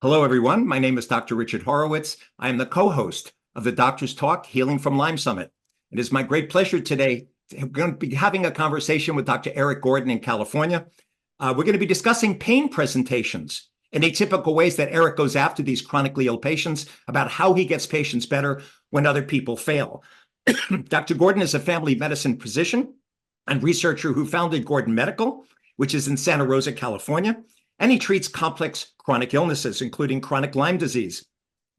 Hello, everyone. My name is Dr. Richard Horowitz. I am the co-host of the Doctor's Talk, Healing from Lyme Summit. It is my great pleasure today. We're going to be having a conversation with Dr. Eric Gordon in California. We're going to be discussing pain presentations and atypical ways that Eric goes after these chronically ill patients, about how he gets patients better when other people fail. Dr. Gordon is a family medicine physician and researcher who founded Gordon Medical, which is in Santa Rosa, California. And he treats complex chronic illnesses, including chronic Lyme disease,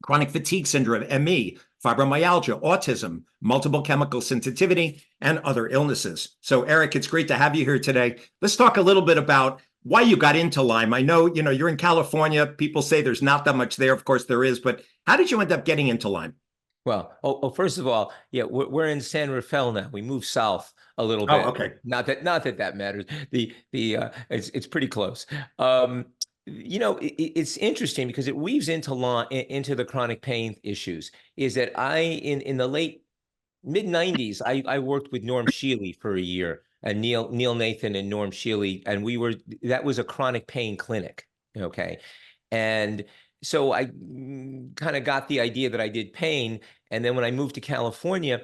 chronic fatigue syndrome, ME, fibromyalgia, autism, multiple chemical sensitivity, and other illnesses. So, Eric, it's great to have you here today. Let's talk a little bit about why you got into Lyme. I know, you're in California. People say there's not that much there. Of course, there is. But how did you end up getting into Lyme? Well, first of all, yeah, we're in San Rafael now. We moved south a little bit. Oh, okay. Not that matters. It's pretty close. It's interesting because it weaves into the chronic pain issues. Is that in the late mid 90s, I worked with Norm Shealy for a year, and Neil Nathan and Norm Shealy, and that was a chronic pain clinic. Okay, and so I kind of got the idea that I did pain. And then when I moved to California,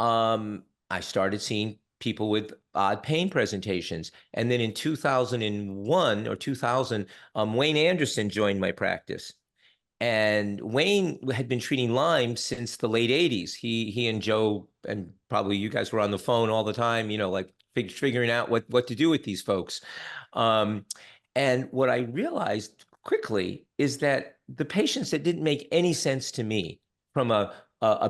I started seeing people with odd pain presentations. And then in 2001 or 2000, Wayne Anderson joined my practice. And Wayne had been treating Lyme since the late 80s. He and Joe, and probably you guys were on the phone all the time, like figuring out what to do with these folks. And what I realized quickly is that the patients that didn't make any sense to me from a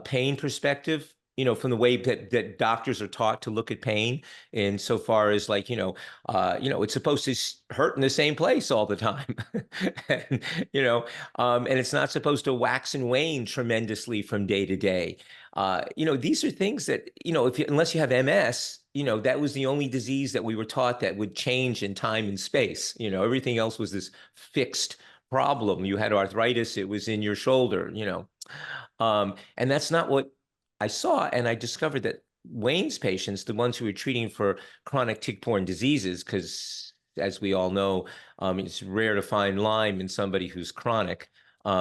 pain perspective, from the way that doctors are taught to look at pain, in so far as it's supposed to hurt in the same place all the time, and it's not supposed to wax and wane tremendously from day to day. These are things that unless you have MS, that was the only disease that we were taught that would change in time and space. Everything else was this fixed problem. You had arthritis, it was in your shoulder, and that's not what I saw. And I discovered that Wayne's patients, the ones who were treating for chronic tick-borne diseases, because as we all know, it's rare to find Lyme in somebody who's chronic,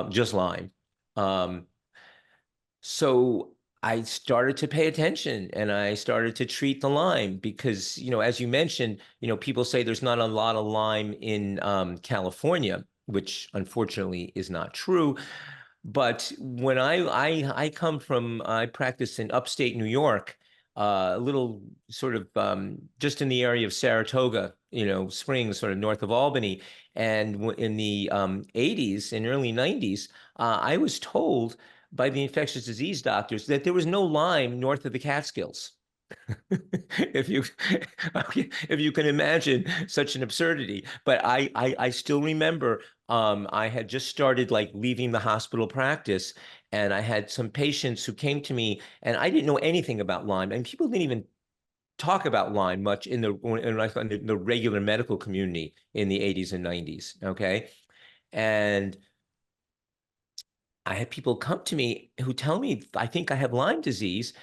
just Lyme. So I started to pay attention and I started to treat the Lyme because, as you mentioned, people say there's not a lot of Lyme in California, which unfortunately is not true. But when I practice in upstate New York, a little sort of just in the area of Saratoga, Springs, sort of north of Albany. And in the 80s and early 90s, I was told by the infectious disease doctors that there was no Lyme north of the Catskills. if you can imagine such an absurdity. But I still remember I had just started leaving the hospital practice, and I had some patients who came to me, and I didn't know anything about Lyme, and people didn't even talk about Lyme much in the regular medical community in the 80s and 90s. Okay, and I had people come to me who tell me, I think I have Lyme disease.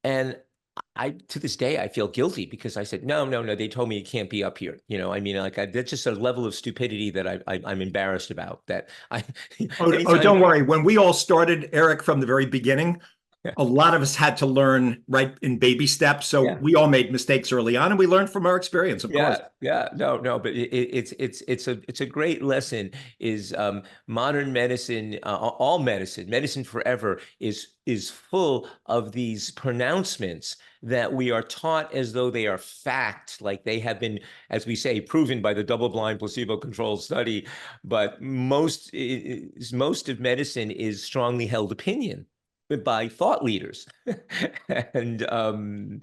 And to this day, I feel guilty because I said, no, they told me it can't be up here. That's just a level of stupidity that I'm embarrassed about. Don't worry. When we all started, Eric, from the very beginning, a lot of us had to learn right in baby steps. So we all made mistakes early on, and we learned from our experience, of course. No, but it's a great lesson. Is modern medicine, all medicine forever is full of these pronouncements that we are taught as though they are fact, like they have been, as we say, proven by the double-blind placebo-controlled study. But most of medicine is strongly held opinion by thought leaders. And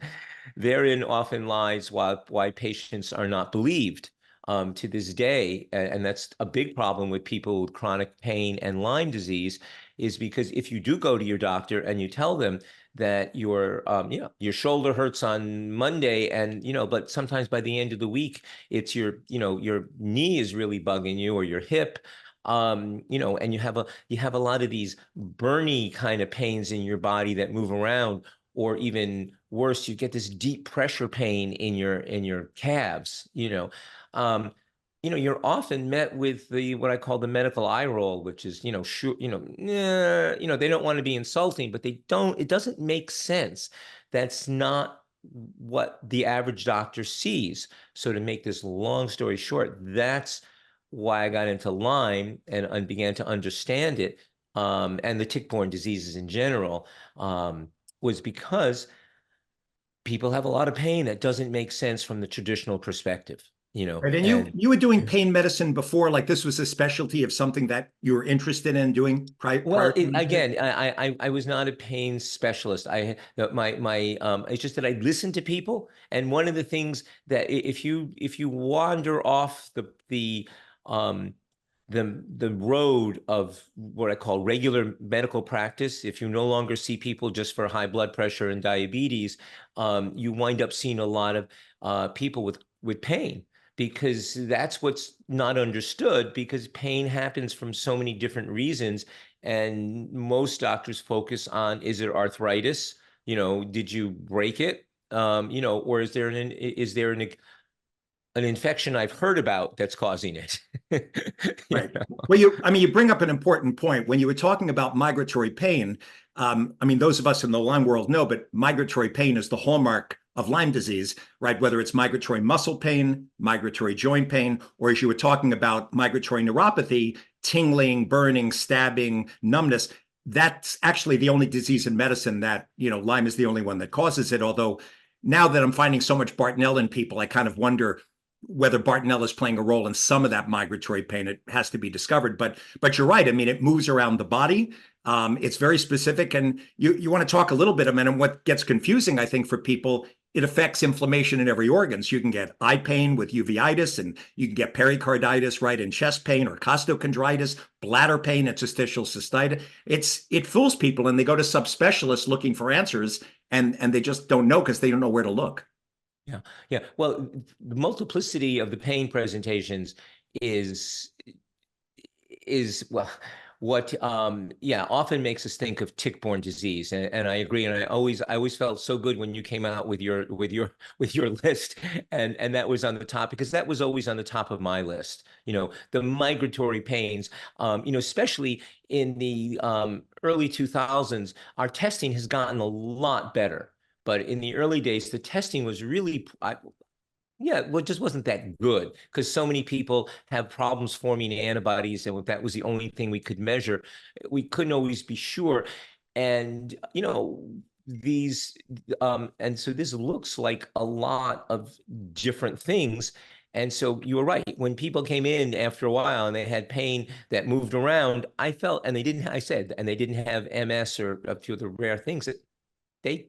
therein often lies why patients are not believed to this day. And that's a big problem with people with chronic pain and Lyme disease, is because if you do go to your doctor and you tell them that your shoulder hurts on Monday, and but sometimes by the end of the week it's your knee is really bugging you, or your hip, and you have a lot of these burny kind of pains in your body that move around, or even worse, you get this deep pressure pain in your calves. you're often met with what I call the medical eye roll, which is, sure, nah, they don't want to be insulting, but it doesn't make sense. That's not what the average doctor sees. So to make this long story short, that's why I got into Lyme and began to understand it, and the tick-borne diseases in general, was because people have a lot of pain that doesn't make sense from the traditional perspective, Right. And and you were doing pain medicine before, like this was a specialty of something that you were interested in doing prior well, to Lyme? again, I was not a pain specialist. It's just that I listened to people, and one of the things that if you wander off um the road of what I call regular medical practice, if you no longer see people just for high blood pressure and diabetes, you wind up seeing a lot of people with pain, because that's what's not understood, because pain happens from so many different reasons. And most doctors focus on, is it arthritis? Did you break it? Or is there an infection I've heard about that's causing it? Right. Well, you bring up an important point. When you were talking about migratory pain, those of us in the Lyme world know, but migratory pain is the hallmark of Lyme disease, right? Whether it's migratory muscle pain, migratory joint pain, or as you were talking about migratory neuropathy, tingling, burning, stabbing, numbness, that's actually the only disease in medicine that, Lyme is the only one that causes it. Although now that I'm finding so much Bartonella in people, I kind of wonder whether Bartonella is playing a role in some of that migratory pain. It has to be discovered. But you're right. It moves around the body. It's very specific. And you want to talk a little bit, and what gets confusing, I think, for people, it affects inflammation in every organ. So you can get eye pain with uveitis, and you can get pericarditis, right, and chest pain, or costochondritis, bladder pain, interstitial cystitis. It fools people, and they go to subspecialists looking for answers, and they just don't know because they don't know where to look. Yeah, yeah. Well, the multiplicity of the pain presentations is well, what often makes us think of tick-borne disease, and I agree. And I always felt so good when you came out with your list, and that was on the top, because that was always on the top of my list. The migratory pains, especially in the early 2000s, our testing has gotten a lot better. But in the early days, the testing was really, it just wasn't that good, because so many people have problems forming antibodies, and that was the only thing we could measure. We couldn't always be sure. And, and so this looks like a lot of different things. And so you were right. When people came in after a while and they had pain that moved around, I felt, and they didn't have MS or a few of the rare things, that they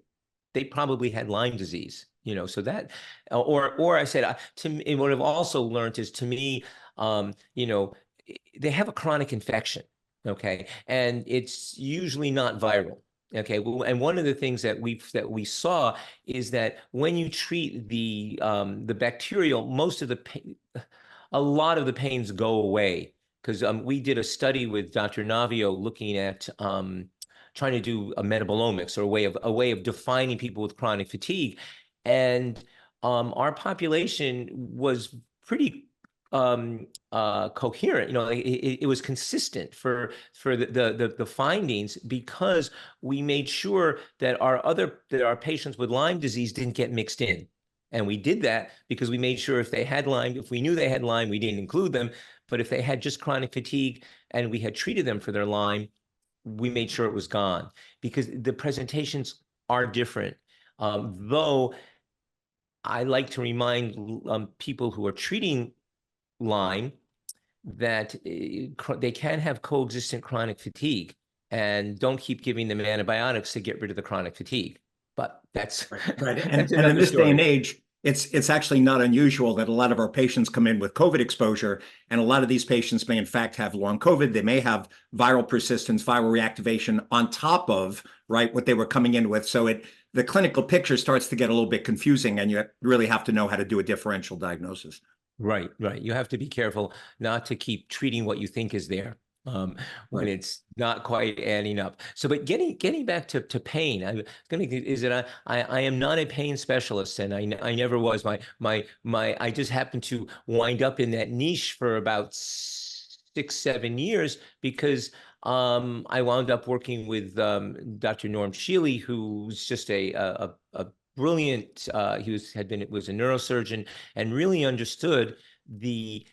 probably had Lyme disease, so that, or I said, to me, what I've also learned is, to me, they have a chronic infection, okay, and it's usually not viral, okay. Well, and one of the things that we saw is that when you treat the bacterial, a lot of the pains go away, because we did a study with Dr. Navio looking at trying to do a metabolomics, or a way of defining people with chronic fatigue, and our population was pretty coherent. It was consistent for the findings, because we made sure that our patients with Lyme disease didn't get mixed in. And we did that because we made sure if we knew they had Lyme, we didn't include them. But if they had just chronic fatigue and we had treated them for their Lyme, we made sure it was gone, because the presentations are different. Though I like to remind people who are treating Lyme that they can have coexistent chronic fatigue, and don't keep giving them antibiotics to get rid of the chronic fatigue. But that's right. That's And in another this day and story. age, it's actually not unusual that a lot of our patients come in with COVID exposure, and a lot of these patients may in fact have long COVID. They may have viral persistence, viral reactivation on top of, right, what they were coming in with. So the clinical picture starts to get a little bit confusing, and you really have to know how to do a differential diagnosis. Right. You have to be careful not to keep treating what you think is there. when it's not quite adding up. So, but getting back to pain, I'm gonna is that I am not a pain specialist, and I never was. I just happened to wind up in that niche for about 6-7 years because I wound up working with Dr. Norm Shealy, who's just a brilliant. He was a neurosurgeon and really understood the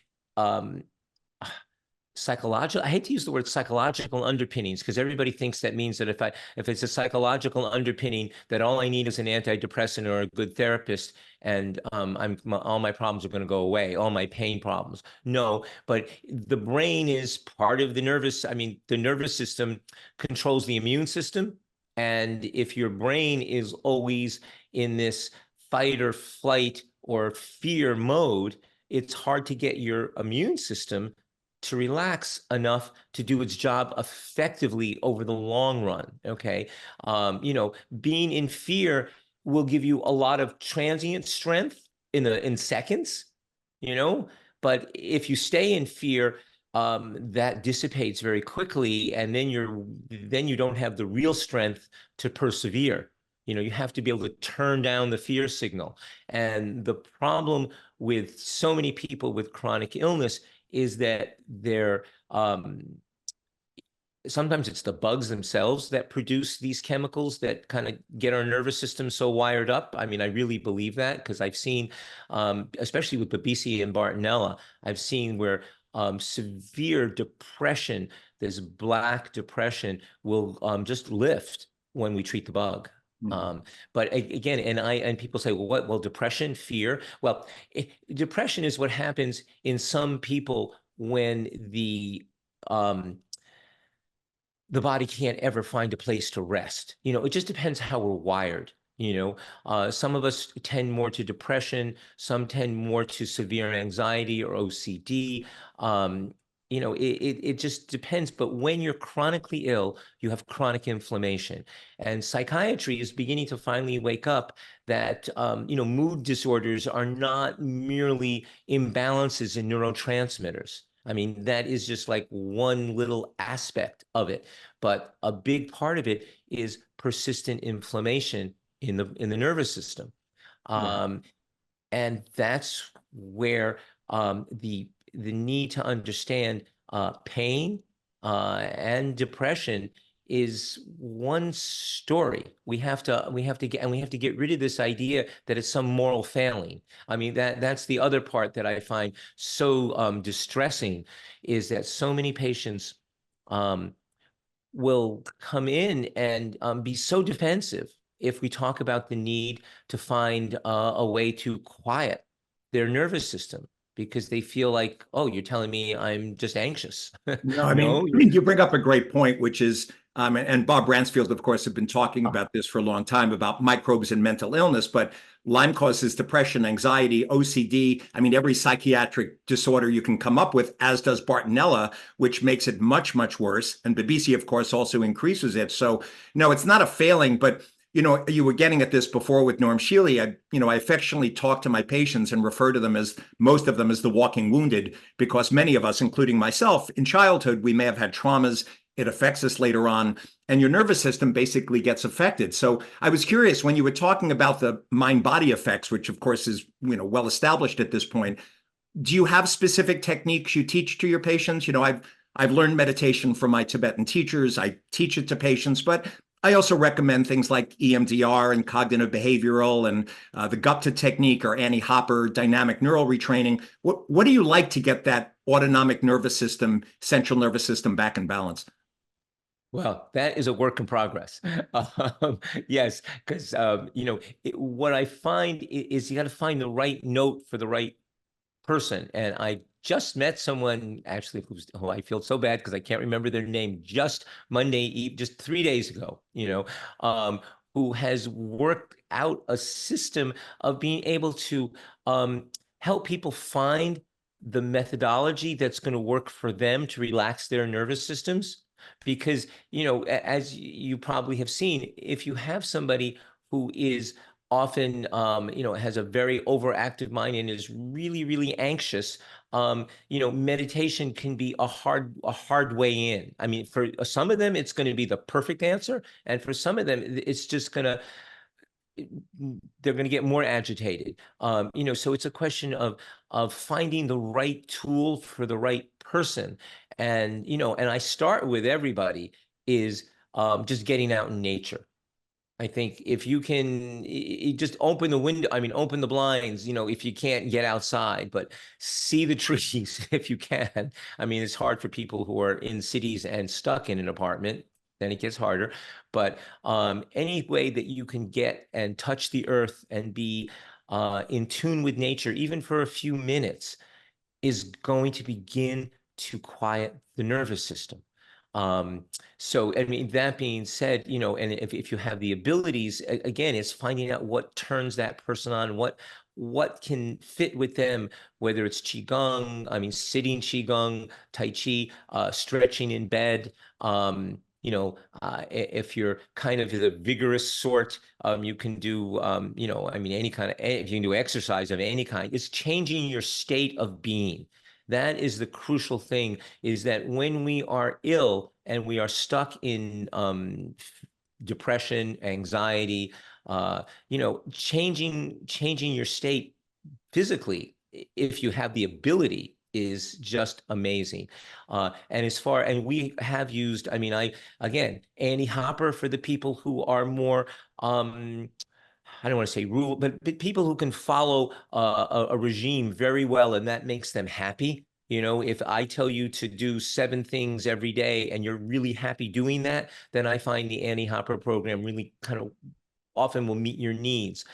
psychological, I hate to use the word psychological underpinnings because everybody thinks that means that if it's a psychological underpinning, that all I need is an antidepressant or a good therapist, and all my problems are going to go away, all my pain problems. No, but the brain is part of the the nervous system controls the immune system. And if your brain is always in this fight or flight or fear mode, it's hard to get your immune system to relax enough to do its job effectively over the long run. Okay. Being in fear will give you a lot of transient strength in seconds, but if you stay in fear, that dissipates very quickly, and then you don't have the real strength to persevere. You have to be able to turn down the fear signal. And the problem with so many people with chronic illness is that sometimes it's the bugs themselves that produce these chemicals that kind of get our nervous system so wired up. I mean, I really believe that because I've seen, especially with Babesia and Bartonella, I've seen where severe depression, this black depression, will just lift when we treat the bug. But again, and people say, well, what? Well, depression, fear. Well, depression is what happens in some people when the body can't ever find a place to rest. It just depends how we're wired. Some of us tend more to depression, some tend more to severe anxiety or OCD. It just depends. But when you're chronically ill, you have chronic inflammation. And psychiatry is beginning to finally wake up that, mood disorders are not merely imbalances in neurotransmitters. I mean, that is just like one little aspect of it. But a big part of it is persistent inflammation in the nervous system. And that's where the need to understand pain and depression is one story. We have to get rid of this idea that it's some moral failing. I mean, that's the other part that I find so distressing, is that so many patients will come in and be so defensive if we talk about the need to find a way to quiet their nervous system, because they feel like, oh, you're telling me I'm just anxious. No, I mean, you bring up a great point, which is, and Bob Bransfield, of course, have been talking about this for a long time, about microbes and mental illness, but Lyme causes depression, anxiety, OCD. I mean, every psychiatric disorder you can come up with, as does Bartonella, which makes it much, much worse. And Babesia, of course, also increases it. So, no, it's not a failing, but you were getting at this before with Norm Shealy. I affectionately talk to my patients and refer to them as, most of them, as the walking wounded, because many of us, including myself, in childhood, we may have had traumas. It affects us later on, and your nervous system basically gets affected. So I was curious, when you were talking about the mind-body effects, which of course is, well established at this point, do you have specific techniques you teach to your patients? I've learned meditation from my Tibetan teachers. I teach it to patients, but I also recommend things like EMDR and cognitive behavioral and the Gupta technique, or Annie Hopper dynamic neural retraining. What do you like to get that autonomic nervous system, central nervous system, back in balance? Well, that is a work in progress. Yes, because what I find is you got to find the right note for the right person. And I just met someone, actually, who I feel so bad because I can't remember their name, just Monday Eve, just 3 days ago, who has worked out a system of being able to help people find the methodology that's going to work for them to relax their nervous systems. Because, as you probably have seen, if you have somebody who is often, has a very overactive mind and is really, really anxious, meditation can be a hard way in. I mean, for some of them, it's going to be the perfect answer. And for some of them, it's just going to, they're going to get more agitated. So it's a question of finding the right tool for the right person. And, and I start with everybody is just getting out in nature. I think if you can just open the window, I mean, open the blinds, if you can't get outside, but see the trees if you can. I mean, it's hard for people who are in cities and stuck in an apartment, then it gets harder. But any way that you can get and touch the earth and be in tune with nature, even for a few minutes, is going to begin to quiet the nervous system. So, I mean, that being said, and if you have the abilities, again, it's finding out what turns that person on, what can fit with them, whether it's Qigong, I mean, sitting Qigong, Tai Chi, stretching in bed. If you're kind of the vigorous sort, you can do, I mean, any kind of, if you can do exercise of any kind, it's changing your state of being. That is the crucial thing, is that when we are ill and we are stuck in depression, anxiety, changing your state physically, if you have the ability, is just amazing. And we have used, I mean, again, Annie Hopper for the people who are more, I don't want to say rule, but people who can follow a regime very well, and that makes them happy. If I tell you to do 7 things every day and you're really happy doing that, then I find the Annie Hopper program really kind of often will meet your needs.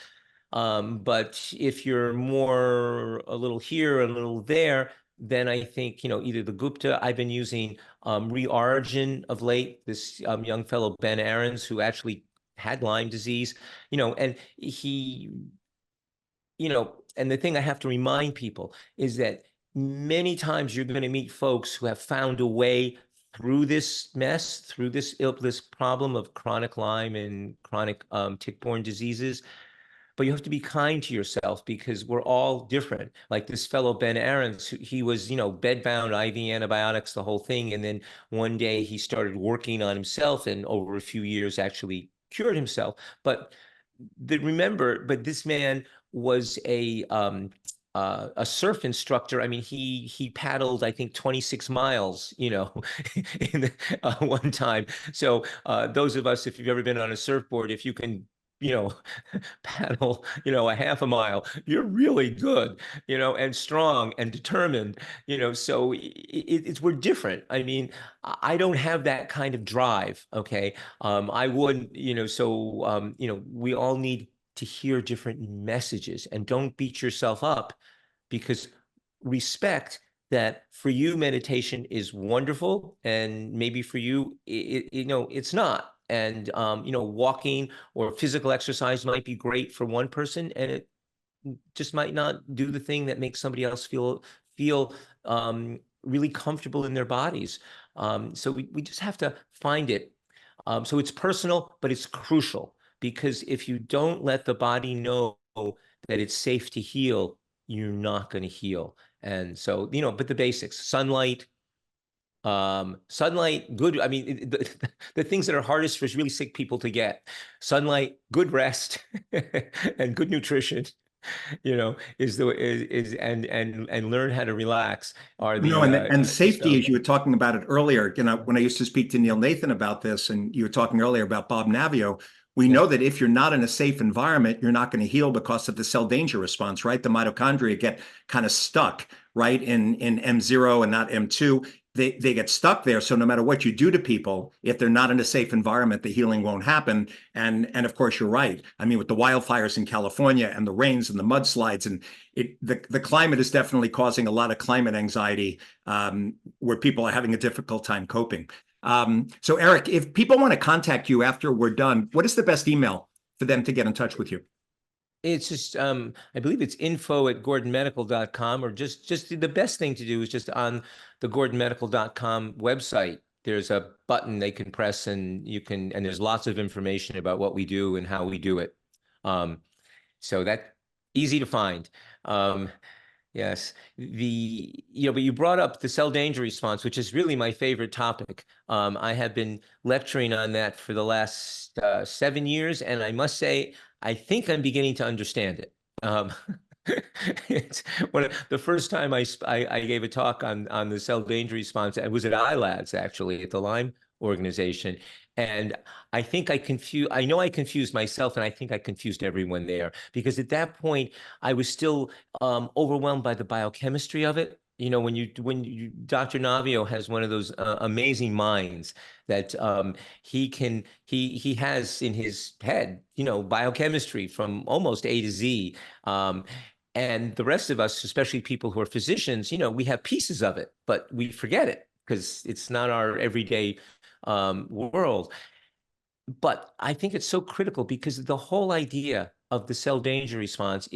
But if you're more a little here, a little there, then I think, either the Gupta, I've been using Reorigin of late, this young fellow, Ben Aarons, who actually had Lyme disease, and he, and the thing I have to remind people is that many times you're going to meet folks who have found a way through this mess, through this problem of chronic Lyme and chronic tick-borne diseases. But you have to be kind to yourself, because we're all different. Like this fellow, Ben Aarons, he was, bedbound, IV antibiotics, the whole thing. And then one day he started working on himself, and over a few years actually cured himself. But remember, this man was a surf instructor. I mean, he paddled, I think, 26 miles, in one time. So those of us, if you've ever been on a surfboard, if you can, paddle, a half a mile, you're really good, and strong and determined, so we're different. I mean, I don't have that kind of drive. Okay. I wouldn't, we all need to hear different messages, and don't beat yourself up, because respect that for you, meditation is wonderful, and maybe for you, it's not. And, walking or physical exercise might be great for one person, and it just might not do the thing that makes somebody else feel really comfortable in their bodies. So we just have to find it. So it's personal, but it's crucial, because if you don't let the body know that it's safe to heal, you're not going to heal. And so, but the basics: sunlight, good. I mean, the things that are hardest for really sick people to get: sunlight, good rest, and good nutrition, and learn how to relax are the, and safety, as you were talking about it earlier, when I used to speak to Neil Nathan about this, and you were talking earlier about Bob Navio, we know that if you're not in a safe environment, you're not going to heal because of the cell danger response, right? The mitochondria get kind of stuck, right, in M0 and not M2. They get stuck there. So no matter what you do to people, if they're not in a safe environment, the healing won't happen. And of course, you're right. I mean, with the wildfires in California and the rains and the mudslides, and the climate is definitely causing a lot of climate anxiety, where people are having a difficult time coping. So Eric, if people want to contact you after we're done, what is the best email for them to get in touch with you? It's just, I believe it's info@gordonmedical.com, or just the best thing to do is just on the gordonmedical.com website. There's a button they can press, and and there's lots of information about what we do and how we do it. So that easy to find. Yes, but you brought up the cell danger response, which is really my favorite topic. I have been lecturing on that for the last 7 years, and I must say, I think I'm beginning to understand it. Um, it's the first time I gave a talk on the cell danger response. It was at iLabs, actually, at the Lyme organization. And I know I confused myself, and I think I confused everyone there, because at that point, I was still overwhelmed by the biochemistry of it. Dr. Navio has one of those amazing minds that he has in his head, biochemistry from almost A to Z. And the rest of us, especially people who are physicians, we have pieces of it, but we forget it because it's not our everyday world. But I think it's so critical because the whole idea of the cell danger response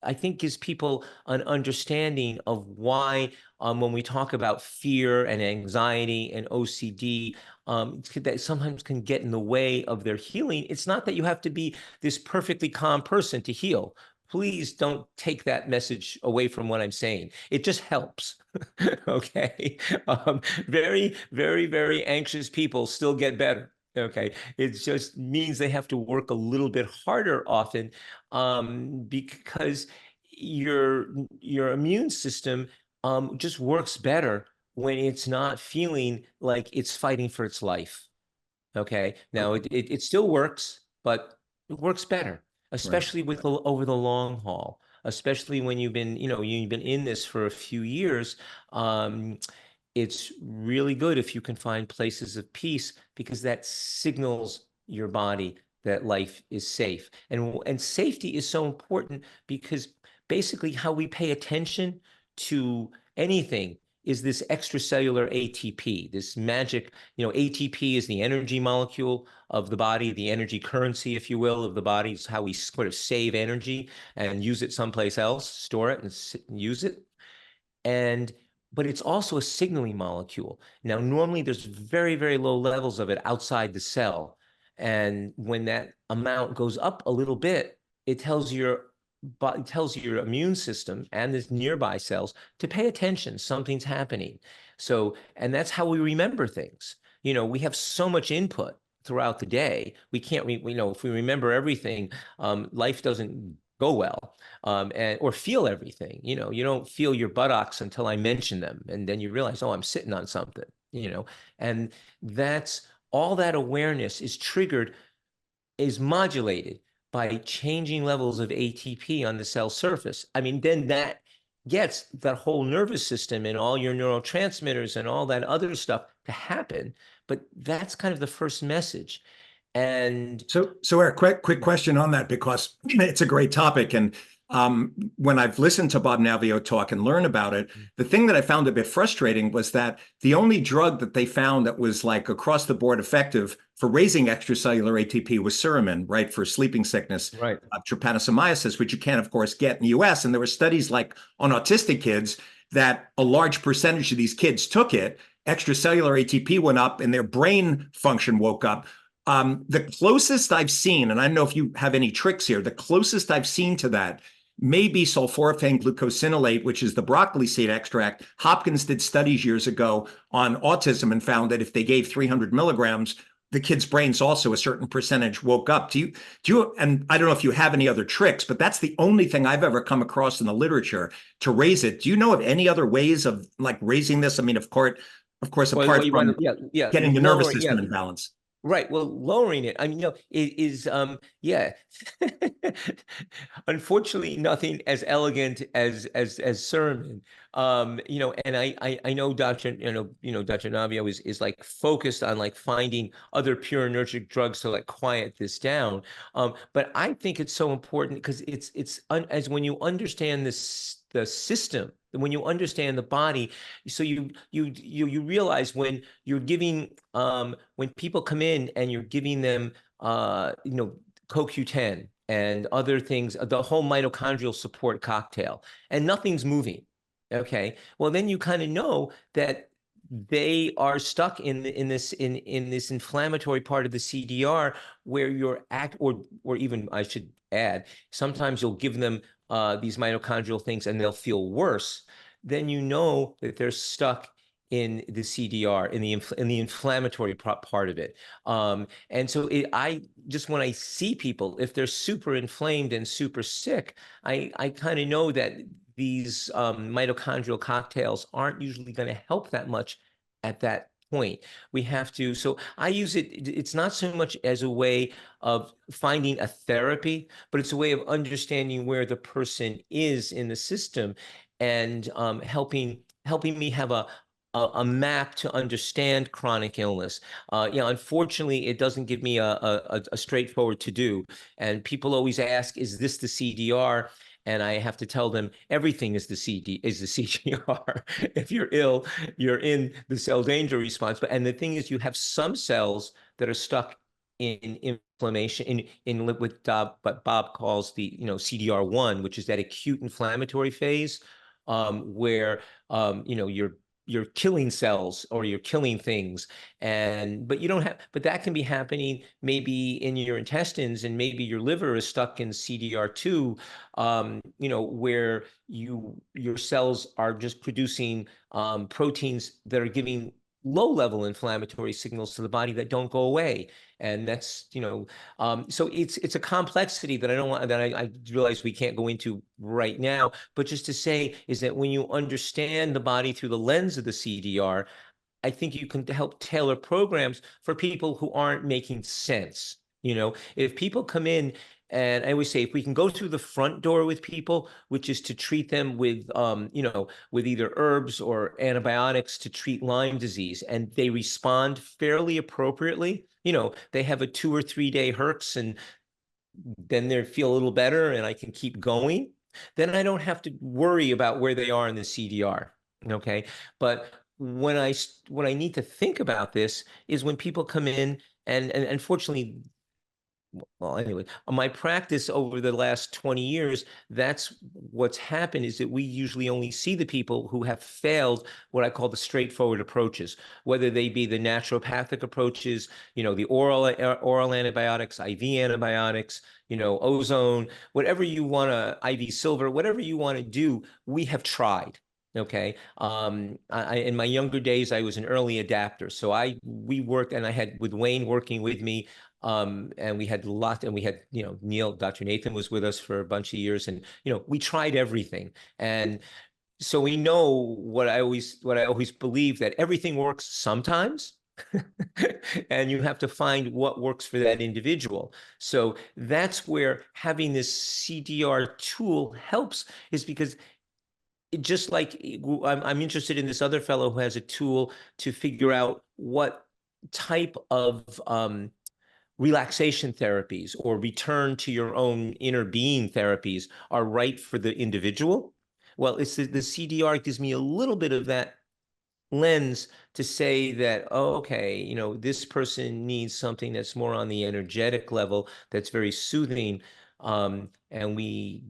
I think gives people an understanding of why, when we talk about fear and anxiety and OCD, that sometimes can get in the way of their healing. It's not that you have to be this perfectly calm person to heal. Please don't take that message away from what I'm saying. It just helps. Okay. Very, very, very anxious people still get better. Okay. It just means they have to work a little bit harder often, because your immune system just works better when it's not feeling like it's fighting for its life. Okay. Now it still works, but it works better, Right. especially over the long haul, especially when you've been in this for a few years. It's really good if you can find places of peace, because that signals your body that life is safe. And safety is so important because basically how we pay attention to anything is this extracellular ATP, this magic, ATP is the energy molecule of the body, the energy currency, if you will, of the body. It's how we sort of save energy and use it someplace else, store it and use it. But it's also a signaling molecule. Now, normally there's very, very low levels of it outside the cell. And when that amount goes up a little bit, it tells your immune system and the nearby cells to pay attention. Something's happening. And that's how we remember things. We have so much input throughout the day. We can't, if we remember everything, life doesn't go well. Or feel everything. You don't feel your buttocks until I mention them, and then you realize, oh, I'm sitting on something. And that's all. That awareness is modulated by changing levels of ATP on the cell surface. I mean, then that gets that whole nervous system and all your neurotransmitters and all that other stuff to happen. But that's kind of the first message. And So Eric, quick question on that, because it's a great topic. And when I've listened to Bob Navio talk and learn about it, the thing that I found a bit frustrating was that the only drug that they found that was like across the board effective for raising extracellular ATP was Suramin, right, for sleeping sickness, right. trypanosomiasis, which you can, of course, get in the US. And there were studies like on autistic kids that a large percentage of these kids took it. Extracellular ATP went up and their brain function woke up. The closest I've seen, and I don't know if you have any tricks here, the closest I've seen to that may be sulforaphane glucosinolate, which is the broccoli seed extract. Hopkins did studies years ago on autism and found that if they gave 300 milligrams, the kids' brains also a certain percentage woke up. Do you, and I don't know if you have any other tricks, but that's the only thing I've ever come across in the literature to raise it. Do you know of any other ways of like raising this? I mean, of course, apart from getting the nervous system in balance. Right. Well, lowering it, I mean, it is, yeah. Unfortunately, nothing as elegant as Sermon. And I know Dr. Dr. Navio is like focused on like finding other purinergic drugs to like quiet this down. But I think it's so important because as when you understand the system, when you understand the body, so you realize when you're giving when people come in and you're giving them CoQ10 and other things, the whole mitochondrial support cocktail, and nothing's moving. Okay, well then you kind of know that they are stuck in this inflammatory part of the CDR where you're or even I should add, sometimes you'll give them these mitochondrial things and they'll feel worse. Then you know that they're stuck in the CDR, in the inflammatory part of it. And so I just, when I see people, if they're super inflamed and super sick, I kind of know that these mitochondrial cocktails aren't usually going to help that much at that point. We have to, so I use it, it's not so much as a way of finding a therapy, but it's a way of understanding where the person is in the system and helping me have a map to understand chronic illness. Unfortunately, it doesn't give me a straightforward to do. And people always ask, is this the CDR? And I have to tell them everything is the CDR. If you're ill, you're in the cell danger response. And the thing is, you have some cells that are stuck in inflammation, in what Bob calls the CDR1, which is that acute inflammatory phase, where you're killing cells or you're killing things, but you don't have, but that can be happening maybe in your intestines, and maybe your liver is stuck in CDR2, where your cells are just producing proteins that are giving low-level inflammatory signals to the body that don't go away. And that's, so it's a complexity that I realize we can't go into right now, but just to say is that when you understand the body through the lens of the CDR, I think you can help tailor programs for people who aren't making sense. If people come in, and I always say, if we can go through the front door with people, which is to treat them with, with either herbs or antibiotics to treat Lyme disease, and they respond fairly appropriately, they have a 2 or 3 day herx, and then they feel a little better, and I can keep going, then I don't have to worry about where they are in the CDR. Okay. But when I need to think about this is when people come in, and unfortunately, well, anyway, my practice over the last 20 years, that's what's happened, is that we usually only see the people who have failed what I call the straightforward approaches, whether they be the naturopathic approaches, the oral antibiotics, IV antibiotics, ozone, whatever you want to, IV silver, whatever you want to do, we have tried. Okay. In my younger days, I was an early adapter. So we worked, and I had with Wayne working with me, and we had Neil, Dr. Nathan was with us for a bunch of years, and, we tried everything. And so we know what I always believe, that everything works sometimes. And you have to find what works for that individual. So that's where having this CDR tool helps, is because just like I'm interested in this other fellow who has a tool to figure out what type of relaxation therapies or return to your own inner being therapies are right for the individual. Well, it's the CDR gives me a little bit of that lens to say that, oh, okay, this person needs something that's more on the energetic level, that's very soothing, and we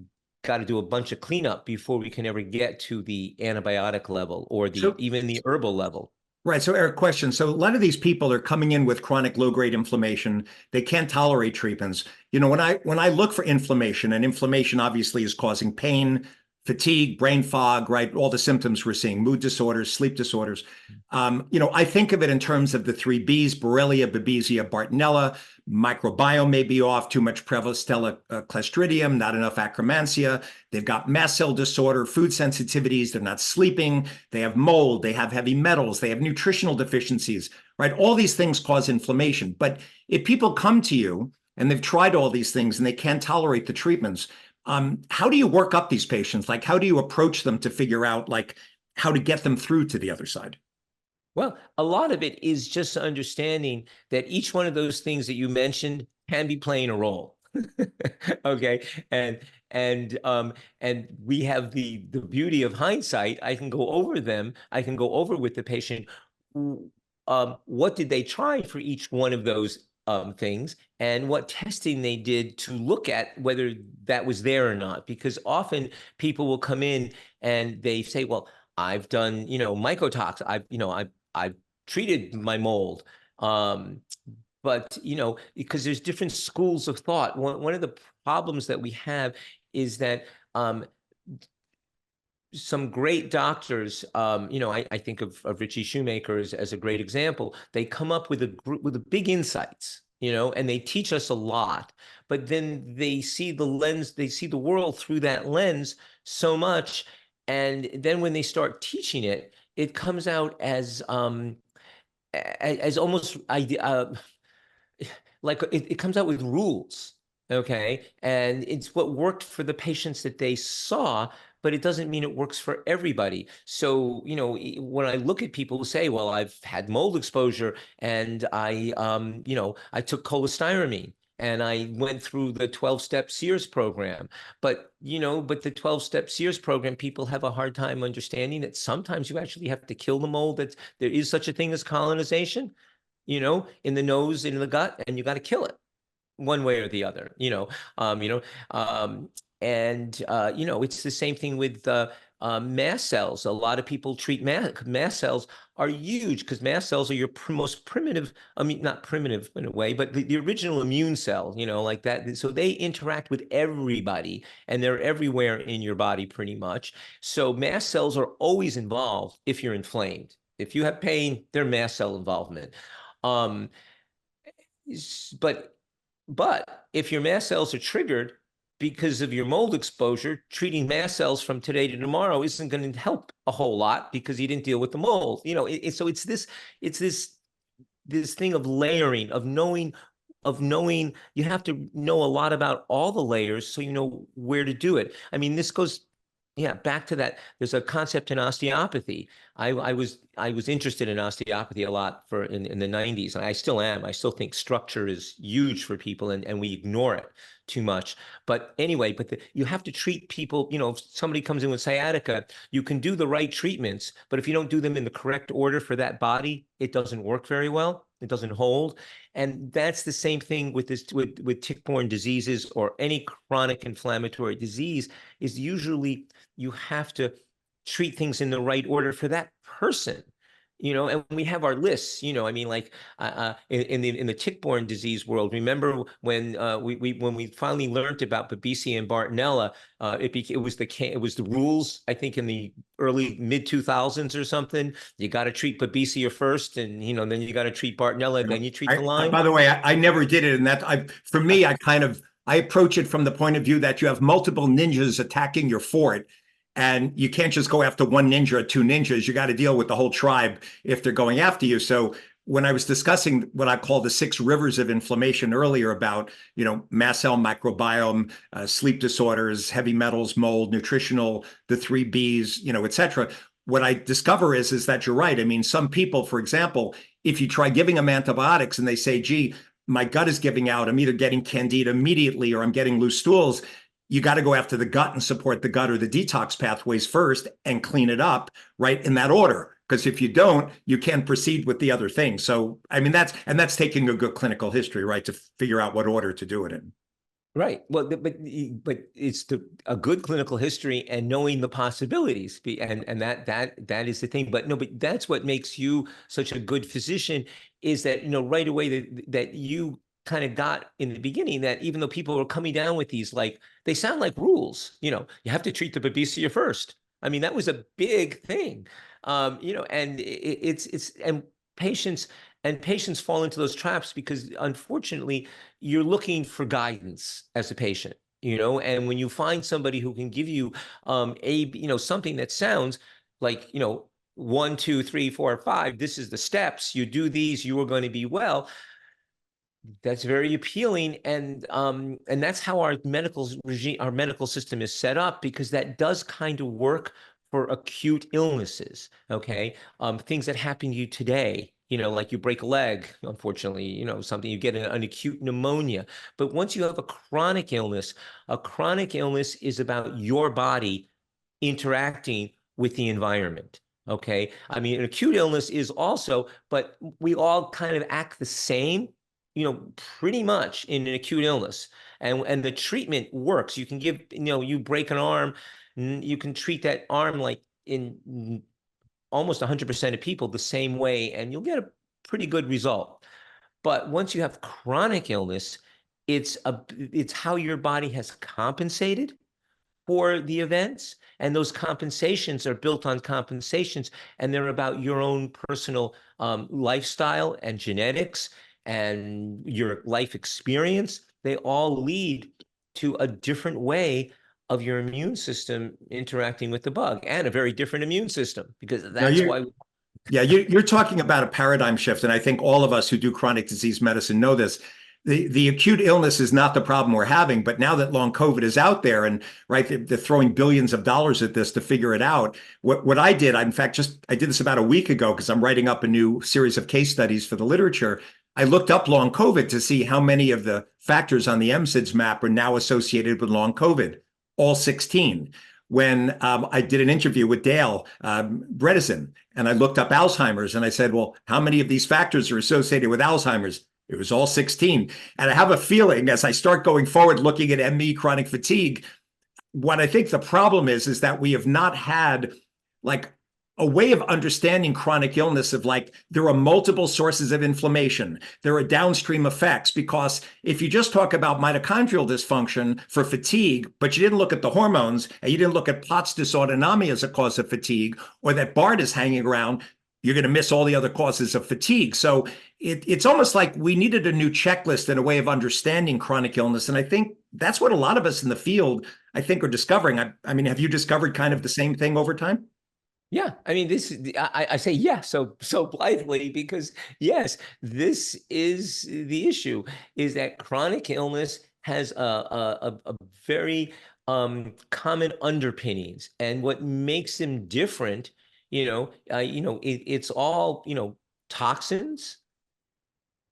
got to do a bunch of cleanup before we can ever get to the antibiotic level or even the herbal level. Right. So, Eric, question. So a lot of these people are coming in with chronic low-grade inflammation. They can't tolerate treatments. When I look for inflammation, and inflammation obviously is causing pain, fatigue, brain fog, right? All the symptoms we're seeing, mood disorders, sleep disorders. I think of it in terms of the 3 Bs: Borrelia, Babesia, Bartonella. Microbiome may be off, too much Prevostella clostridium, not enough Akkermansia. They've got mast cell disorder, food sensitivities. They're not sleeping. They have mold. They have heavy metals. They have nutritional deficiencies, right? All these things cause inflammation. But if people come to you and they've tried all these things and they can't tolerate the treatments, how do you work up these patients? Like, how do you approach them to figure out, like, how to get them through to the other side? Well, a lot of it is just understanding that each one of those things that you mentioned can be playing a role. Okay. And we have the beauty of hindsight. I can go over them. I can go over with the patient, what did they try for each one of those things, and what testing they did to look at whether that was there or not. Because often people will come in and they say, well, I've done, mycotox. I've I've treated my mold. But, because there's different schools of thought. One of the problems that we have is that some great doctors, I think of Richie Shoemaker as a great example. They come up with a big insights, and they teach us a lot, but then they see the world through that lens so much. And then when they start teaching it, it comes out as almost like it comes out with rules. Okay. And it's what worked for the patients that they saw, but it doesn't mean it works for everybody. So, when I look at people who say, well, I've had mold exposure and I took cholestyramine and I went through the 12-step Sears program. But the 12-step Sears program, people have a hard time understanding that sometimes you actually have to kill the mold, that there is such a thing as colonization, in the nose, in the gut, and you got to kill it one way or the other, it's the same thing with mast cells. A lot of people treat mast cells are huge because mast cells are your most primitive, I mean, not primitive in a way, but the original immune cell, like that. So they interact with everybody and they're everywhere in your body pretty much. So mast cells are always involved if you're inflamed. If you have pain, they're mast cell involvement. Um, but if your mast cells are triggered because of your mold exposure, treating mast cells from today to tomorrow isn't going to help a whole lot because you didn't deal with the mold. So it's this thing of layering, of knowing. You have to know a lot about all the layers so you know where to do it. I mean, this goes. Yeah, back to that. There's a concept in osteopathy. I was interested in osteopathy a lot in the 90s, and I still am. I still think structure is huge for people, and we ignore it too much. But anyway, you have to treat people. If somebody comes in with sciatica, you can do the right treatments, but if you don't do them in the correct order for that body, it doesn't work very well. It doesn't hold. And that's the same thing with tick-borne diseases or any chronic inflammatory disease. Is usually you have to treat things in the right order for that person, and we have our lists, I mean, like in the tick-borne disease world, remember when we finally learned about Babesia and Bartonella, it was the rules, I think in the early mid 2000s or something. You got to treat Babesia first, and then you got to treat Bartonella, then you treat the Lyme. By the way, I never did it, and for me, I approach it from the point of view that you have multiple ninjas attacking your fort, and you can't just go after one ninja or two ninjas. You got to deal with the whole tribe if they're going after you. So when I was discussing what I call the 6 rivers of inflammation earlier about, mast cell microbiome, sleep disorders, heavy metals, mold, nutritional, the 3 Bs, et cetera, what I discover is that you're right. I mean, some people, for example, if you try giving them antibiotics and they say, gee, my gut is giving out, I'm either getting candida immediately or I'm getting loose stools, you got to go after the gut and support the gut or the detox pathways first and clean it up, right, in that order. Because if you don't, you can't proceed with the other things. So, I mean, that's taking a good clinical history, right, to figure out what order to do it in. Right. Well, but it's a good clinical history and knowing the possibilities, and that is the thing. But that's what makes you such a good physician, is that right away that you kind of got in the beginning, that even though people were coming down with these, like, they sound like rules. You have to treat the Babesia first. I mean, that was a big thing. And and patients fall into those traps because, unfortunately, you're looking for guidance as a patient, and when you find somebody who can give you something that sounds like, 1, 2, 3, 4, 5, this is the steps, you do these, you are going to be well. That's very appealing, and that's how our medical system is set up, because that does kind of work for acute illnesses. Okay, things that happen to you today, like you break a leg, unfortunately, something, you get an acute pneumonia. But once you have a chronic illness is about your body interacting with the environment. Okay, I mean, an acute illness is also, but we all kind of act the same, pretty much in an acute illness, and the treatment works. You can give, you break an arm, you can treat that arm like in almost 100% of people the same way, and you'll get a pretty good result. But once you have chronic illness, it's how your body has compensated for the events, and those compensations are built on compensations, and they're about your own personal lifestyle and genetics and your life experience. They all lead to a different way of your immune system interacting with the bug, and a very different immune system, because Now that's why. yeah, you're talking about a paradigm shift, and I think all of us who do chronic disease medicine know this. The acute illness is not the problem we're having, but now that long COVID is out there, and right, they're throwing billions of dollars at this to figure it out. What I did, in fact, I did this about a week ago because I'm writing up a new series of case studies for the literature. I looked up long COVID to see how many of the factors on the MSIDS map are now associated with long COVID. All 16. When I did an interview with Dale Bredesen, and I looked up Alzheimer's, and I said, well, how many of these factors are associated with Alzheimer's? It was all 16. And I have a feeling as I start going forward, looking at ME chronic fatigue, what I think the problem is that we have not had like a way of understanding chronic illness of like, there are multiple sources of inflammation. There are downstream effects, because if you just talk about mitochondrial dysfunction for fatigue, but you didn't look at the hormones, and you didn't look at Pott's dysautonomia as a cause of fatigue, or that BART is hanging around, you're going to miss all the other causes of fatigue. So it's almost like we needed a new checklist and a way of understanding chronic illness. And I think that's what a lot of us in the field, I think, are discovering. I mean, have you discovered kind of the same thing over time? Yeah, I mean, I say yes so blithely, because yes, this is the issue, is that chronic illness has a very common underpinnings, and what makes them different, it's all, toxins,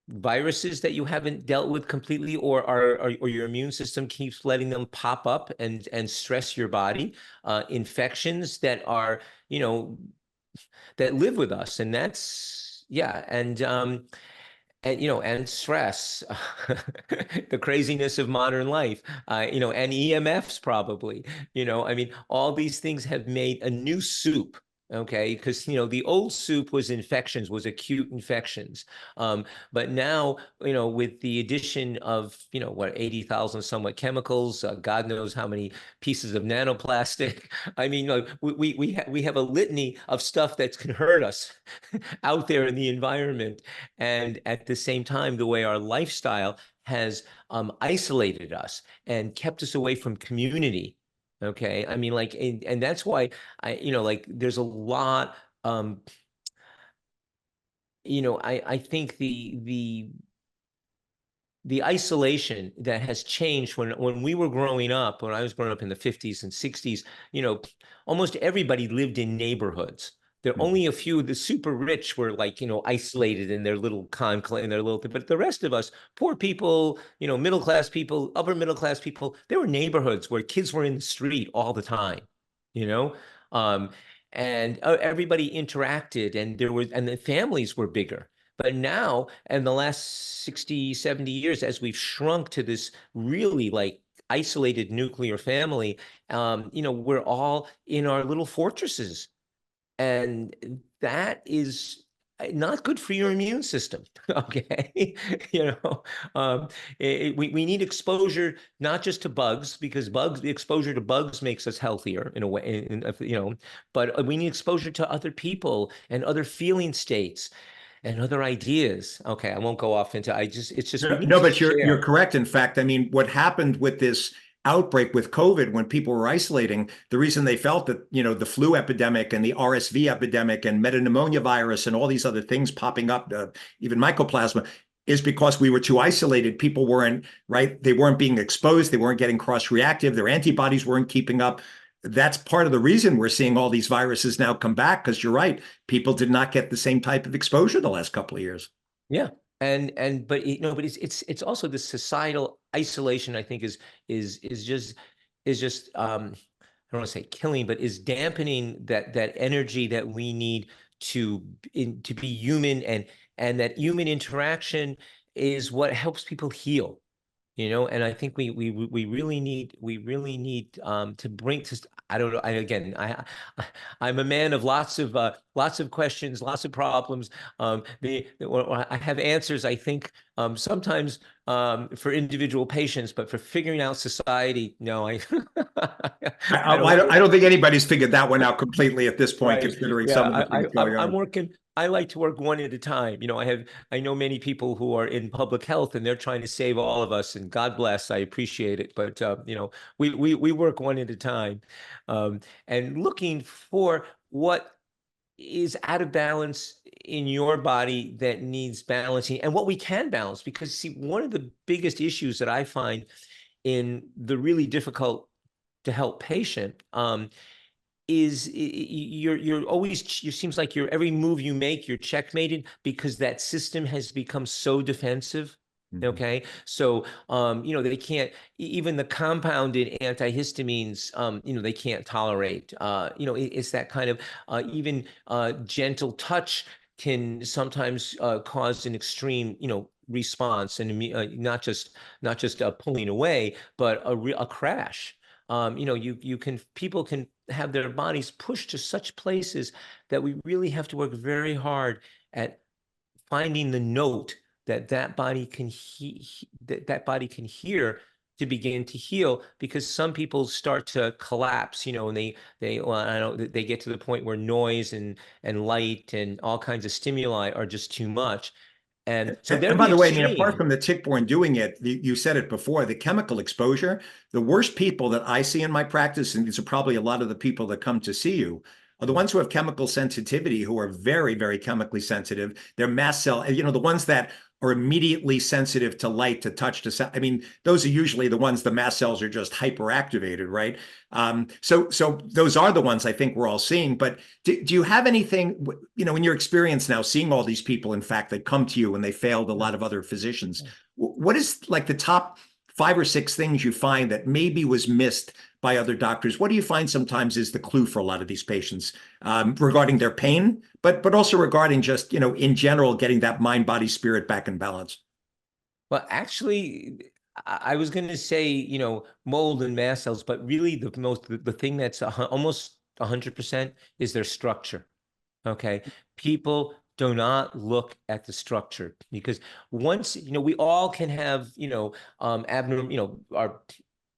viruses that you haven't dealt with completely, or your immune system keeps letting them pop up and stress your body, infections that are, that live with us. And that's, yeah. And stress, the craziness of modern life, and EMFs probably, I mean, all these things have made a new soup. Okay, because the old soup was infections, was acute infections, but now with the addition of 80,000 somewhat chemicals, God knows how many pieces of nanoplastic. I mean, we have a litany of stuff that can hurt us out there in the environment, and at the same time, the way our lifestyle has isolated us and kept us away from community. Okay, I mean, and that's why there's a lot. I think the isolation that has changed when we were growing up, when I was growing up in the 50s and 60s, almost everybody lived in neighborhoods. There are only a few. The super rich were isolated in their little conclave, in their little thing. But the rest of us, poor people, middle class people, upper middle class people, there were neighborhoods where kids were in the street all the time, and everybody interacted, and and the families were bigger. But now, in the last 60, 70 years, as we've shrunk to this really isolated nuclear family, we're all in our little fortresses. And that is not good for your immune system. Okay. We need exposure, not just to bugs, because the exposure to bugs makes us healthier in a way, but we need exposure to other people and other feeling states and other ideas. Okay. I won't go off into, it's just, No, but you're correct. In fact, I mean, what happened with this outbreak with COVID, when people were isolating, the reason they felt that, the flu epidemic and the RSV epidemic and metapneumonia virus and all these other things popping up, even mycoplasma, is because we were too isolated. People weren't, right? They weren't being exposed. They weren't getting cross-reactive. Their antibodies weren't keeping up. That's part of the reason we're seeing all these viruses now come back, because you're right. People did not get the same type of exposure the last couple of years. Yeah. But it's also the societal isolation, I think, is just I don't want to say killing, but is dampening that energy that we need to be human, and that human interaction is what helps people heal. And I think we really need to bring to, I don't know, I'm a man of lots of questions, lots of problems. I have answers, I think, sometimes for individual patients, but for figuring out society, no, I don't. I don't think anybody's figured that one out completely at this point, Right. considering Yeah. some of the things going I'm on. working. I like to work one at a time. I know many people who are in public health and they're trying to save all of us, and God bless, I appreciate it. But, we work one at a time, and looking for what is out of balance in your body that needs balancing and what we can balance. Because see, one of the biggest issues that I find in the really difficult to help patient, is you're always, you seems like every move you make, you're checkmated because that system has become so defensive. Okay. So, they can't, even the compounded antihistamines, they can't tolerate, it's that kind of, even gentle touch can sometimes cause an extreme, response, and not just pulling away, but a crash. People can have their bodies pushed to such places that we really have to work very hard at finding the note that body can that body can hear to begin to heal. Because some people start to collapse, and I don't, they get to the point where noise and light and all kinds of stimuli are just too much. And so they're And by the the way, I mean, apart extreme. from the tick-borne doing it, you said it before, the chemical exposure, the worst people that I see in my practice, and these are probably a lot of the people that come to see you, are the ones who have chemical sensitivity, who are very, very chemically sensitive. They're mast cell, the ones that are immediately sensitive to light, to touch, to sound. I mean, those are usually the ones the mast cells are just hyperactivated, right? So those are the ones I think we're all seeing. But do you have anything, in your experience now, seeing all these people, in fact, that come to you and they failed a lot of other physicians, what is like the top 5 or 6 things you find that maybe was missed by other doctors? What do you find sometimes is the clue for a lot of these patients, regarding their pain, but also regarding just, in general, getting that mind, body, spirit back in balance? Well, actually, I was going to say, mold and mast cells, but really the thing that's almost 100% is their structure. Okay. People do not look at the structure, because once, we all can have, abnormal,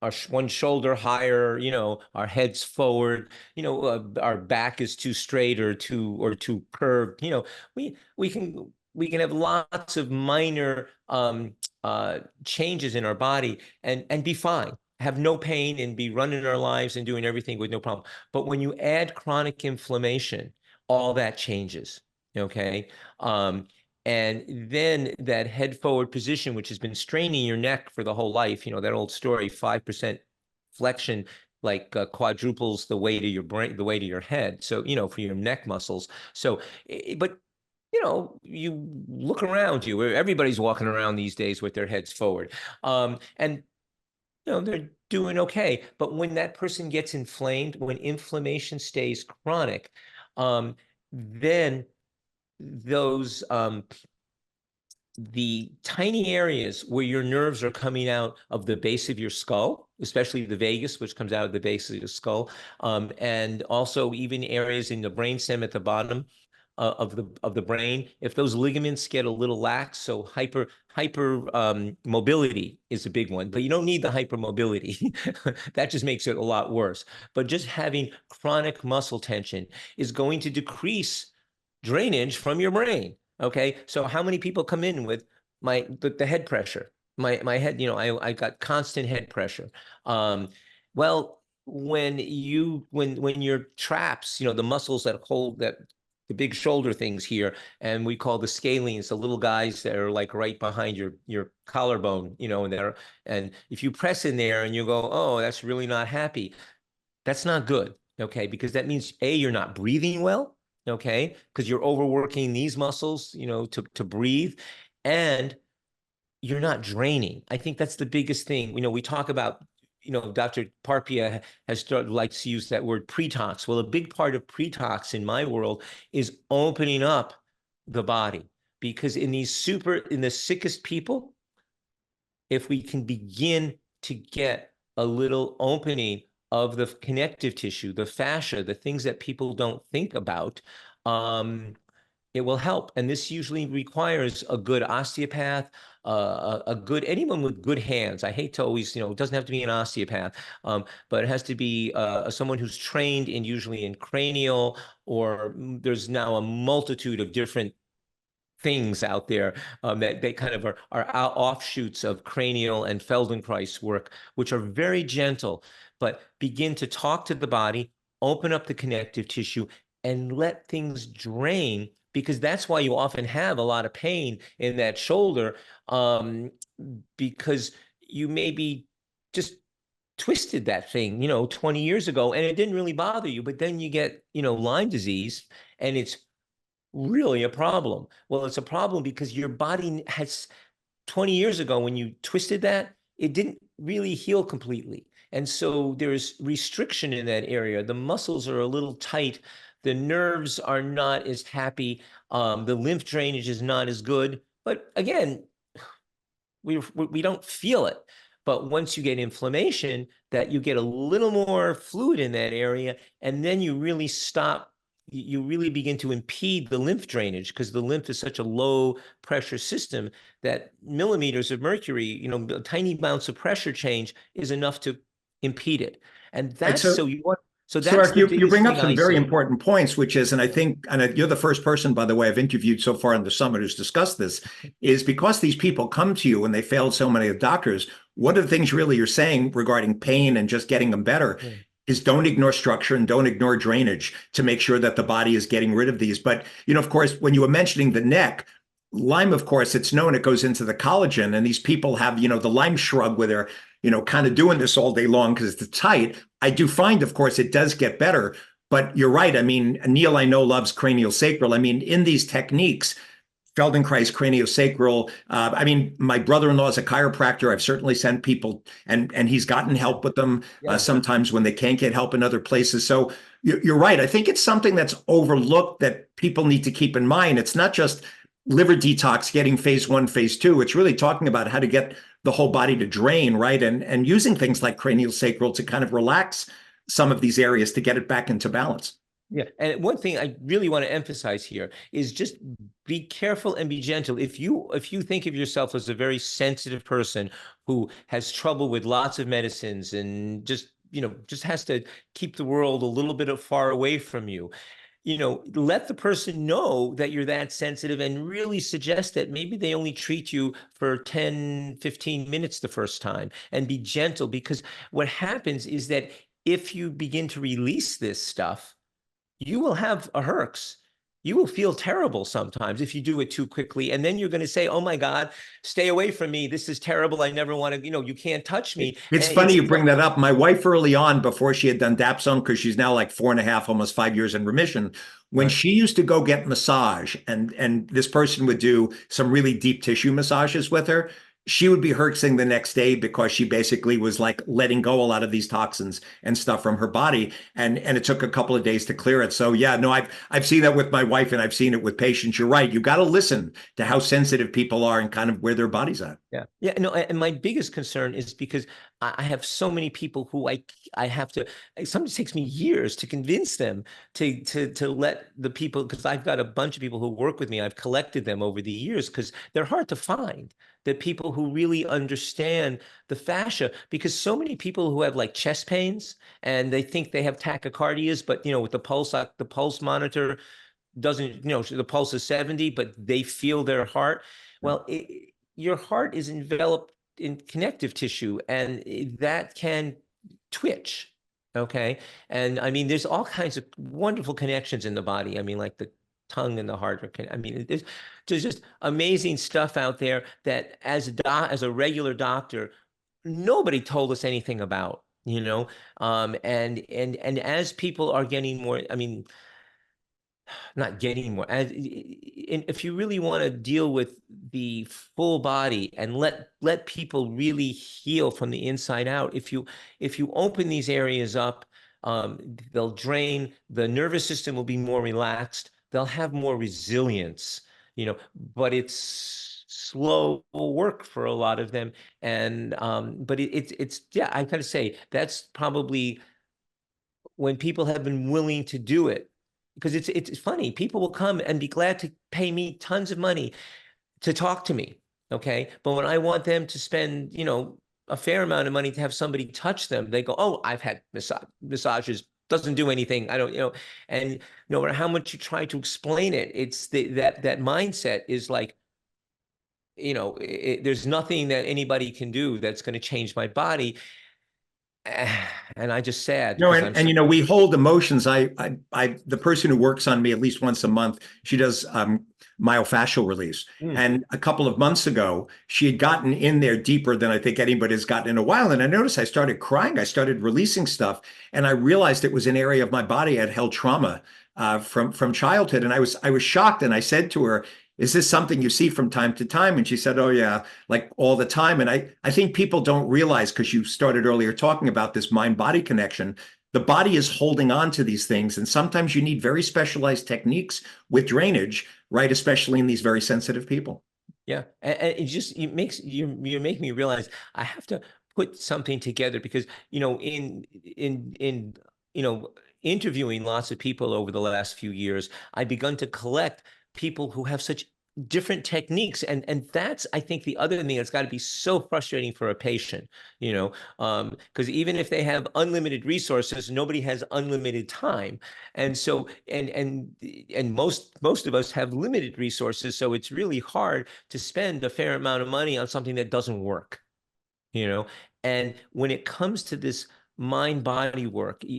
our one shoulder higher, our heads forward, our back is too straight or too curved. We can have lots of minor changes in our body and be fine, have no pain, and be running our lives and doing everything with no problem. But when you add chronic inflammation, all that changes. Okay. And then that head forward position, which has been straining your neck for the whole life, that old story, 5% flexion, like quadruples the weight of your brain, the weight of your head. So, for your neck muscles. So, but you look around you, where everybody's walking around these days with their heads forward. And they're doing okay. But when that person gets inflamed, when inflammation stays chronic, then those the tiny areas where your nerves are coming out of the base of your skull, especially the vagus, which comes out of the base of your skull, and also even areas in the brainstem at the bottom of the brain, if those ligaments get a little lax, so hyper mobility is a big one, but you don't need the hypermobility. That just makes it a lot worse. But just having chronic muscle tension is going to decrease drainage from your brain. Okay, so how many people come in with the head pressure? My head, I got constant head pressure. Well, when your traps, the muscles that hold the big shoulder things here, and we call the scalenes, the little guys that are like right behind your collarbone, and if you press in there and you go, oh, that's really not happy, that's not good. Okay, because that means you're not breathing well. Okay, because you're overworking these muscles, to breathe, and you're not draining. I think that's the biggest thing. We talk about, Dr. Parpia likes to use that word pretox. Well, a big part of pretox in my world is opening up the body, because in the sickest people, if we can begin to get a little opening of the connective tissue, the fascia, the things that people don't think about, it will help. And this usually requires a good osteopath, a good, anyone with good hands. I hate to always, it doesn't have to be an osteopath, but it has to be someone who's trained in usually in cranial, or there's now a multitude of different things out there that they kind of are offshoots of cranial and Feldenkrais work, which are very gentle, but begin to talk to the body, open up the connective tissue, and let things drain, because that's why you often have a lot of pain in that shoulder, because you maybe just twisted that thing, 20 years ago, and it didn't really bother you, but then you get, Lyme disease, and it's really a problem. Well, it's a problem because your body has 20 years ago, when you twisted that, it didn't really heal completely. And so there's restriction in that area. The muscles are a little tight. The nerves are not as happy. The lymph drainage is not as good. But again, we don't feel it. But once you get inflammation, that you get a little more fluid in that area, and then you really begin to impede the lymph drainage, because the lymph is such a low pressure system that millimeters of mercury, tiny amounts of pressure change is enough to impede it. And that's So, so So that's Eric, the you biggest bring up thing some I very see. important points, which is, and I think, and you're the first person, by the way, I've interviewed so far in the summit who's discussed this, is because these people come to you and they failed so many of doctors. One of the things really you're saying regarding pain and just getting them better Yeah. is don't ignore structure and don't ignore drainage to make sure that the body is getting rid of these. But, of course, when you were mentioning the neck, Lyme, of course, it's known it goes into the collagen, and these people have, the Lyme shrug where they're, kind of doing this all day long because it's tight. I do find, of course, it does get better, but you're right. I mean, Neil, I know, loves cranial sacral. I mean, in these techniques, Feldenkrais, craniosacral. I mean, my brother-in-law is a chiropractor. I've certainly sent people, and he's gotten help with them Yeah. sometimes when they can't get help in other places. So you're right. I think it's something that's overlooked that people need to keep in mind. It's not just liver detox, getting phase 1, phase 2. It's really talking about how to get the whole body to drain, right? And using things like cranial sacral to kind of relax some of these areas to get it back into balance. Yeah. And one thing I really want to emphasize here is just be careful and be gentle. If you think of yourself as a very sensitive person who has trouble with lots of medicines and just has to keep the world a little bit far away from you, let the person know that you're that sensitive, and really suggest that maybe they only treat you for 10, 15 minutes the first time, and be gentle, because what happens is that if you begin to release this stuff, you will have a herx. You will feel terrible sometimes if you do it too quickly. And then you're going to say, oh my God, stay away from me. This is terrible. I never want to, you can't touch me. It's And funny you bring that up. My wife early on, before she had done dapsone, because she's now like 4.5, almost 5 years in remission, when Right. she used to go get massage, and this person would do some really deep tissue massages with her, she would be herxing the next day because she basically was like letting go a lot of these toxins and stuff from her body, and it took a couple of days to clear it. So yeah, no, I've seen that with my wife, and I've seen it with patients. You're right. You got to listen to how sensitive people are and kind of where their body's at. Yeah. Yeah. No, and my biggest concern is because I have so many people who I have to, sometimes it takes me years to convince them to let the people, because I've got a bunch of people who work with me. I've collected them over the years because they're hard to find. The people who really understand the fascia, because so many people who have like chest pains and they think they have tachycardias, but with the pulse monitor doesn't, the pulse is 70, but they feel their heart. Well, your heart is enveloped in connective tissue, and that can twitch. Okay. And I mean, there's all kinds of wonderful connections in the body. I mean, like the tongue and the heart I mean, there's just amazing stuff out there that as a regular doctor, nobody told us anything about, and as people are getting more, I mean, not getting more. If you really want to deal with the full body and let people really heal from the inside out, if you open these areas up, they'll drain. The nervous system will be more relaxed. They'll have more resilience. But slow work for a lot of them. And but it's yeah, I gotta say that's probably when people have been willing to do it, because it's funny. People will come and be glad to pay me tons of money to talk to me. Okay. But when I want them to spend, a fair amount of money to have somebody touch them, they go, "Oh, I've had massages, doesn't do anything. I don't, and no matter how much you try to explain it, it's that mindset is like, there's nothing that anybody can do that's going to change my body. And I just sad No, because and I'm and so. you know, we hold emotions. The person who works on me at least once a month, she does myofascial release. Mm. And a couple of months ago, she had gotten in there deeper than I think anybody has gotten in a while. And I noticed I started crying. I started releasing stuff, and I realized it was an area of my body I had held trauma from childhood. And I was shocked. And I said to her, "Is this something you see from time to time?" And she said, "Oh yeah, like all the time." And I think people don't realize, because you started earlier talking about this mind-body connection, the body is holding on to these things. And sometimes you need very specialized techniques with drainage, right? Especially in these very sensitive people. Yeah, and it makes you make me realize I have to put something together, because in interviewing lots of people over the last few years, I've begun to collect people who have such different techniques, and that's, I think, the other thing that's got to be so frustrating for a patient, because even if they have unlimited resources, nobody has unlimited time. And so, and most of us have limited resources, so it's really hard to spend a fair amount of money on something that doesn't work, you know. And when it comes to this mind body work, as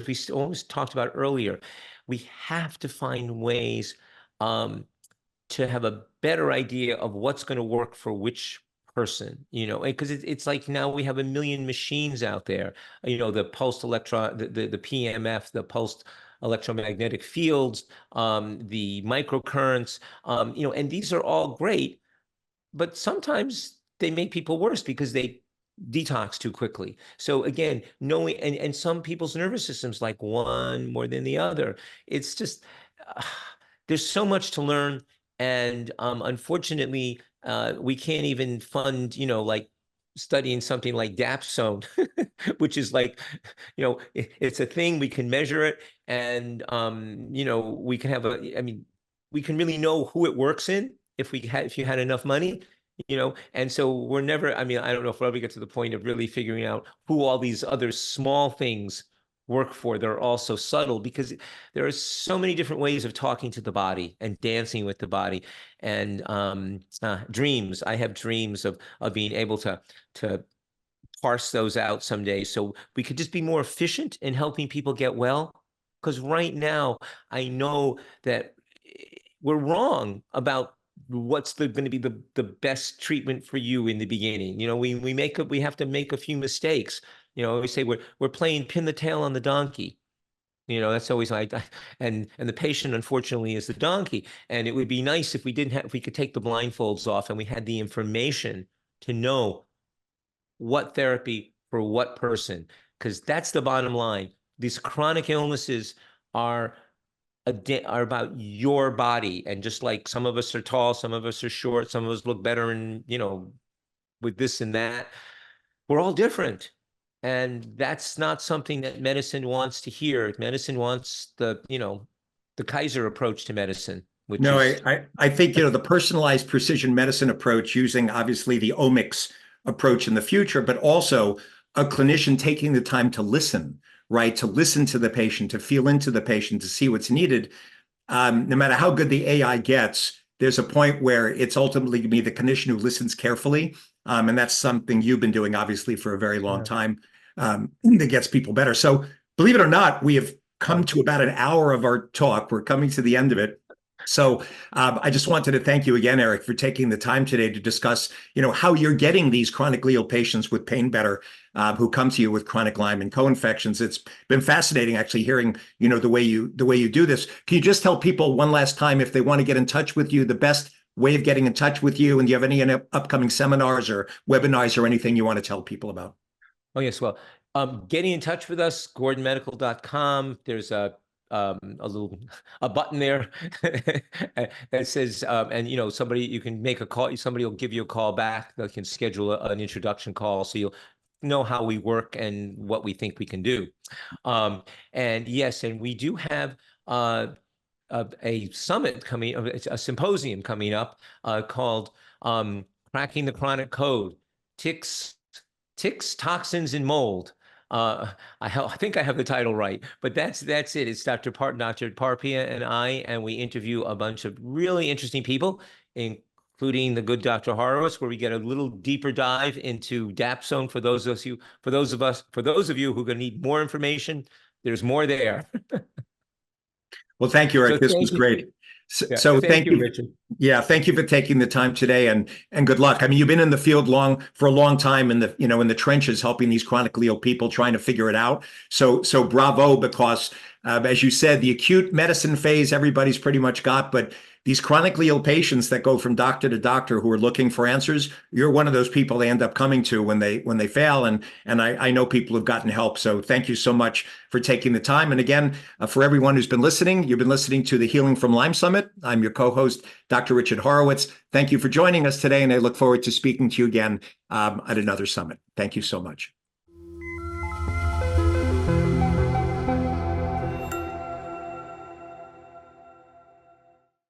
we almost talked about earlier, we have to find ways to have a better idea of what's going to work for which person, because it's like now we have a million machines out there, the pulsed electron, the PMF, the pulsed electromagnetic fields, the microcurrents, and these are all great, but sometimes they make people worse because they detox too quickly. So again, knowing, and some people's nervous systems like one more than the other. It's just there's so much to learn, and unfortunately, we can't even fund, like studying something like dapsone, which is like, it's a thing, we can measure it, and we can have I mean, we can really know who it works in if you had enough money, and so we're never, I mean, I don't know if we'll ever get to the point of really figuring out who all these other small things work for. They're all so subtle, because there are so many different ways of talking to the body and dancing with the body. And dreams, I have dreams of being able to parse those out someday, so we could just be more efficient in helping people get well. Because right now, I know that we're wrong about what's going to be the best treatment for you in the beginning. We have to make a few mistakes. We say we're playing pin the tail on the donkey. That's always like, and the patient, unfortunately, is the donkey. And it would be nice if we could take the blindfolds off and we had the information to know what therapy for what person, because that's the bottom line. These chronic illnesses are about your body, and just like some of us are tall, some of us are short, some of us look better and with this and that, we're all different. And that's not something that medicine wants to hear. Medicine wants the Kaiser approach to medicine, which No, is I think, the personalized precision medicine approach, using obviously the omics approach in the future, but also a clinician taking the time to listen, right? To listen to the patient, to feel into the patient, to see what's needed. No matter how good the AI gets, there's a point where it's ultimately going to be the clinician who listens carefully. And that's something you've been doing, obviously, for a very long time, that gets people better. So believe it or not, we have come to about an hour of our talk. We're coming to the end of it. So I just wanted to thank you again, Eric, for taking the time today to discuss, how you're getting these chronically ill patients with pain better, who come to you with chronic Lyme and co-infections. It's been fascinating, actually, hearing, the way you do this. Can you just tell people one last time, if they want to get in touch with you, the best way of getting in touch with you, and do you have any upcoming seminars or webinars or anything you want to tell people about? Oh, yes. Well, getting in touch with us, gordonmedical.com. There's a a button there that says, and somebody, you can make a call, somebody will give you a call back. They can schedule an introduction call, so you'll know how we work and what we think we can do. And yes, and we do have a summit coming, a symposium coming up called Cracking the Chronic Code: Ticks, Toxins, and Mold. I think I have the title right, but that's it. It's Dr. Parpia and I, and we interview a bunch of really interesting people, including the good Dr. Horowitz, where we get a little deeper dive into dapsone for those of you who are going to need more information. There's more there. Well, thank you, Eric. This was great. So thank you, Richard. Yeah, thank you for taking the time today, and good luck. I mean, you've been in the field for a long time, in the trenches, helping these chronically ill people, trying to figure it out. So bravo, because as you said, the acute medicine phase everybody's pretty much got, but these chronically ill patients that go from doctor to doctor who are looking for answers, you're one of those people they end up coming to when they fail. And I know people who've gotten help. So thank you so much for taking the time. And again, for everyone who's been listening, you've been listening to the Healing from Lyme Summit. I'm your co-host, Dr. Richard Horowitz. Thank you for joining us today, and I look forward to speaking to you again at another summit. Thank you so much.